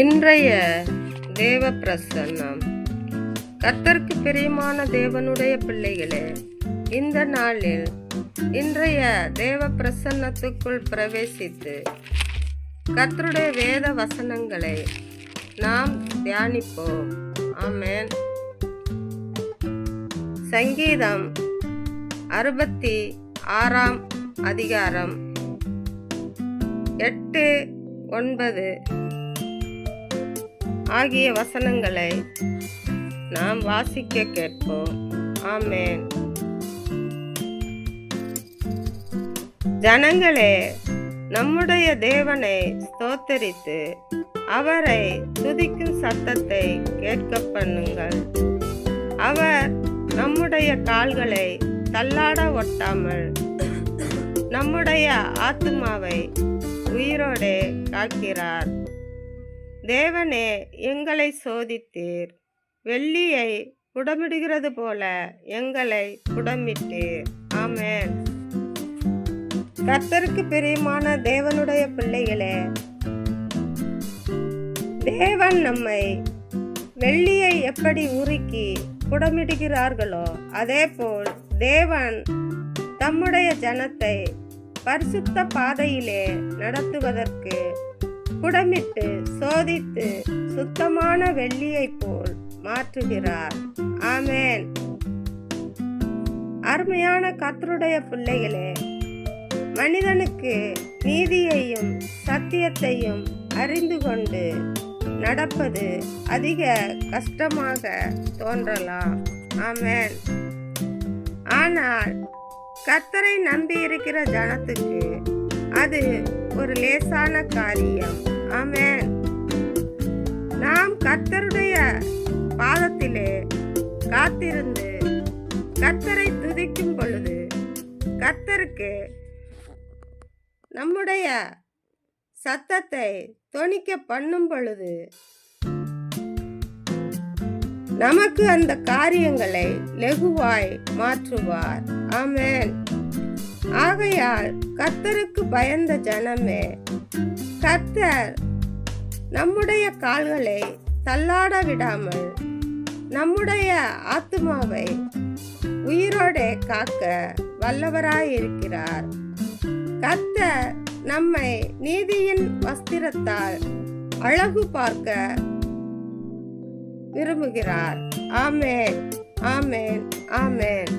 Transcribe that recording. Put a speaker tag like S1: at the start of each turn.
S1: இன்றைய தேவ பிரசன்னம். கர்த்தருக்கு பிரியமான தேவனுடைய பிள்ளைகளே, இந்த நாளில் இன்றைய தேவ பிரசன்னத்துக்குள் பிரவேசித்து கர்த்தருடைய வேத வசனங்களை நாம் தியானிப்போம். ஆமென். சங்கீதம் 66 அதிகாரம் 8, 9 ஆகிய வசனங்களை நாம் வாசிக்க கேட்போம். ஆமென். ஜனங்களே, நம்முடைய தேவனை ஸ்தோத்தரித்து அவரை துதிக்கும் சத்தத்தை கேட்க பண்ணுங்கள். அவர் நம்முடைய கால்களை தள்ளாட ஒட்டாமல் நம்முடைய ஆத்துமாவை உயிரோடே காக்கிறார். தேவனே, எங்களை சோதித்தீர், வெள்ளியை புடமிடுகிறது போல எங்களை புடமிட்டீர். ஆமென். கர்த்தருக்கு பிரியமான தேவனுடைய பிள்ளைகளே, தேவன் நம்மை வெள்ளியை எப்படி உருக்கி புடமிடுகிறார்களோ அதேபோல் தேவன் தம்முடைய ஜனத்தை பரிசுத்த பாதையிலே நடத்துவதற்கு புடமிட்டு சோதித்து சுத்தமான வெள்ளியை போல் மாற்றுகிறார். ஆமென். அருமையான கர்த்தருடைய பிள்ளைகளே, மனிதனுக்கு நீதியையும் சத்தியத்தையும் அறிந்து கொண்டு நடப்பது அதிக கஷ்டமாக தோன்றலாம். ஆமென். ஆனால் கர்த்தரை நம்பி இருக்கிற ஜனத்துக்கு அது ஒரு லேசான காரியம். ஆமென். நாம் கர்த்தருடைய பாதத்திலே காத்திருந்து கர்த்தரை துதிக்கும் பொழுது, கர்த்தருக்கு நம்முடைய சத்தத்தை தொனிக்க பண்ணும் பொழுது நமக்கு அந்த காரியங்களை லெகுவாய் மாற்றுவார். ஆமென். ஆகையால் கர்த்தருக்கு பயந்த ஜனமே, கர்த்தர் நம்முடைய கால்களை தள்ளாட விடாமல் நம்முடைய ஆத்துமாவை உயிரோடே காக்க வல்லவராயிருக்கிறார். கர்த்தர் நம்மை நீதியின் வஸ்திரத்தால் அழகு பார்க்க விரும்புகிறார். ஆமென், ஆமென், ஆமென்.